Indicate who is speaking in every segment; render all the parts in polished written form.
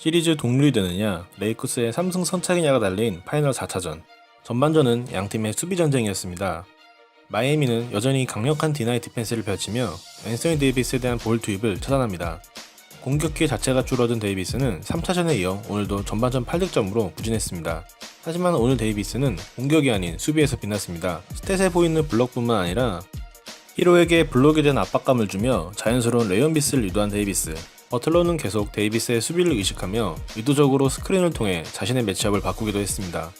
Speaker 1: 시리즈 동률이 되느냐, 레이커스의 3승 선착이냐가 달린 파이널 4차전. 전반전은 양팀의 수비 전쟁이었습니다. 마이애미는 여전히 강력한 디나이 디펜스를 펼치며 앤서니 데이비스에 대한 볼 투입을 차단합니다. 공격 기회 자체가 줄어든 데이비스는 3차전에 이어 오늘도 전반전 8득점으로 부진했습니다. 하지만 오늘 데이비스는 공격이 아닌 수비에서 빛났습니다. 스탯에 보이는 블럭뿐만 아니라 히로에게 블록에 대한 압박감을 주며 자연스러운 레이언비스를 유도한 데이비스. 버틀러는 계속 데이비스의 수비를 의식하며 의도적으로 스크린을 통해 자신의 매치업을 바꾸기도 했습니다.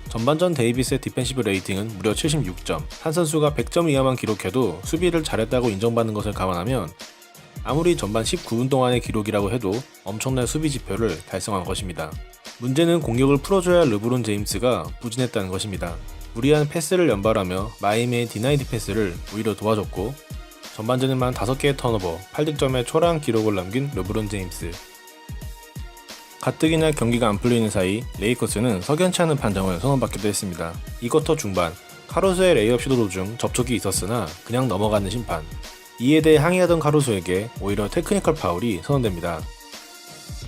Speaker 1: 전반전 데이비스의 디펜시브 레이팅은 무려 76점, 한 선수가 100점 이하만 기록해도 수비를 잘했다고 인정받는 것을 감안하면 아무리 전반 19분 동안의 기록이라고 해도 엄청난 수비 지표를 달성한 것입니다. 문제는 공격을 풀어줘야 할 르브론 제임스가 부진했다는 것입니다. 무리한 패스를 연발하며 마이애미의 디나이 디펜스를 오히려 도와줬고 전반전에만 5개의 턴오버, 8득점의 초라한 기록을 남긴 르브론 제임스. 가뜩이나 경기가 안 풀리는 사이 레이커스는 석연치 않은 판정을 선언받기도 했습니다. 이 쿼터 중반, 카루소의 레이업 시도 도중 접촉이 있었으나 그냥 넘어가는 심판. 이에 대해 항의하던 카루소에게 오히려 테크니컬 파울이 선언됩니다.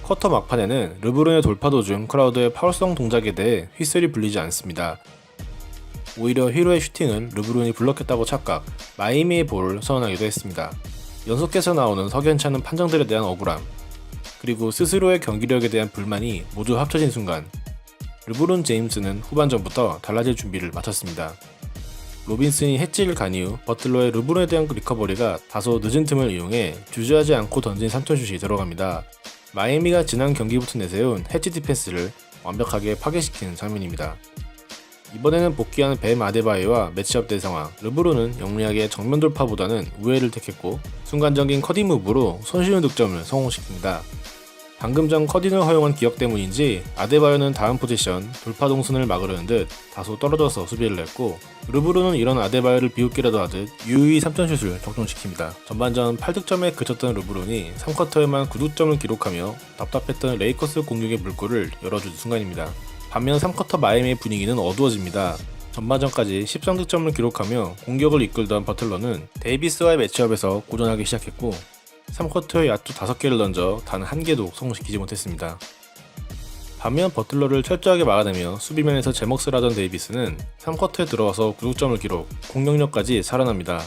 Speaker 1: 쿼터 막판에는 르브론의 돌파 도중 크라우드의 파울성 동작에 대해 휘슬이 불리지 않습니다. 오히려 히로의 슈팅은 르브론이 블럭했다고 착각, 마이애미의 볼을 선언하기도 했습니다. 연속해서 나오는 석연치 않은 판정들에 대한 억울함, 그리고 스스로의 경기력에 대한 불만이 모두 합쳐진 순간 르브론 제임스는 후반전부터 달라질 준비를 마쳤습니다. 로빈슨이 해치를 간 이후 버틀러의 르브론에 대한 리커버리가 다소 늦은 틈을 이용해 주저하지 않고 던진 3점슛이 들어갑니다. 마이애미가 지난 경기부터 내세운 해치 디펜스를 완벽하게 파괴시키는 장면입니다. 이번에는 복귀하는 뱀 아데바요와 매치업 된 상황, 르브론은 영리하게 정면 돌파보다는 우회를 택했고 순간적인 커딩 무브로 손쉬운 득점을 성공시킵니다. 방금 전 커딩을 허용한 기억 때문인지 아데바요는 다음 포지션 돌파 동선을 막으려는 듯 다소 떨어져서 수비를 했고 르브론은 이런 아데바요를 비웃기라도 하듯 유유히 3점슛을 적중시킵니다. 전반전 8득점에 그쳤던 르브론이 3쿼터에만 9득점을 기록하며 답답했던 레이커스 공격의 물꼬를 열어준 순간입니다. 반면 3쿼터 마이애미의 분위기는 어두워집니다. 전반전까지 13득점을 기록하며 공격을 이끌던 버틀러는 데이비스와의 매치업에서 고전하기 시작했고 3쿼터에 야투 5개를 던져 단 1개도 성공시키지 못했습니다. 반면 버틀러를 철저하게 막아내며 수비면에서 제 몫을 하던 데이비스는 3쿼터에 들어와서 9득점을 기록, 공격력까지 살아납니다.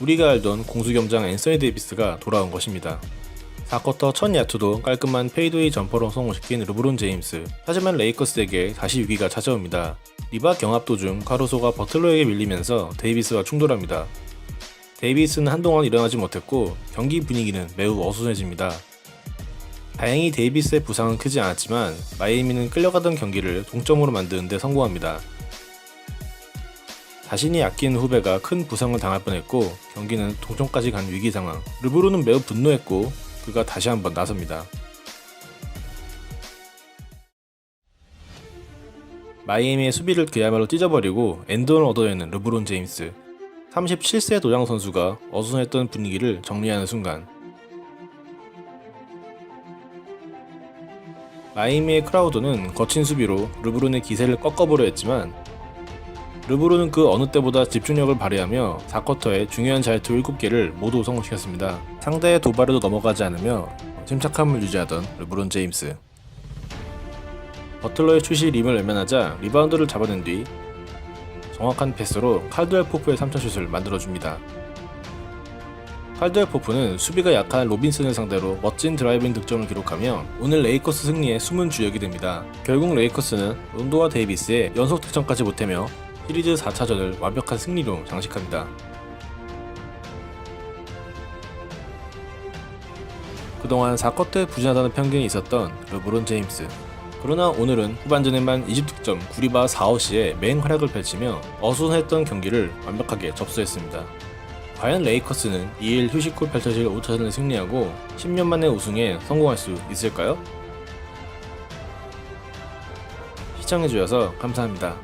Speaker 1: 우리가 알던 공수겸장 앤서니 데이비스가 돌아온 것입니다. 4쿼터 첫 야투도 깔끔한 페이드웨이 점퍼로 성공시킨 르브론 제임스. 하지만 레이커스에게 다시 위기가 찾아옵니다. 리바 경합 도중 카루소가 버틀러에게 밀리면서 데이비스와 충돌합니다. 데이비스는 한동안 일어나지 못했고 경기 분위기는 매우 어수선해집니다. 다행히 데이비스의 부상은 크지 않았지만 마이애미는 끌려가던 경기를 동점으로 만드는 데 성공합니다. 자신이 아끼는 후배가 큰 부상을 당할 뻔했고 경기는 동점까지 간 위기 상황. 르브론은 매우 분노했고 그가 다시 한번 나섭니다. 마이애미의 수비를 그야말로 찢어버리고 엔드원을 얻어내는 르브론 제임스. 37세 노장 선수가 어수선했던 분위기를 정리하는 순간 마이애미의 크라우드는 거친 수비로 르브론의 기세를 꺾어보려 했지만 르브론은 그 어느 때보다 집중력을 발휘하며 4쿼터에 중요한 자유투 7개를 모두 성공시켰습니다. 상대의 도발에도 넘어가지 않으며 침착함을 유지하던 르브론 제임스. 버틀러의 슛이 림을 외면하자 리바운드를 잡아낸 뒤 정확한 패스로 칼드웰 포프의 3점슛을 만들어줍니다. 칼드웰 포프는 수비가 약한 로빈슨을 상대로 멋진 드라이빙 득점을 기록하며 오늘 레이커스 승리의 숨은 주역이 됩니다. 결국 레이커스는 론도와 데이비스의 연속 득점까지 보태며 시리즈 4차전을 완벽한 승리로 장식합니다. 그동안 4쿼터에 부진하다는 편견이 있었던 르브론 제임스. 그러나 오늘은 후반전에만 20득점, 9리바 4어시의 맹활약을 펼치며 어수선했던 경기를 완벽하게 접수했습니다. 과연 레이커스는 2일 휴식 후 펼쳐질 5차전을 승리하고 10년 만에 우승에 성공할 수 있을까요? 시청해주셔서 감사합니다.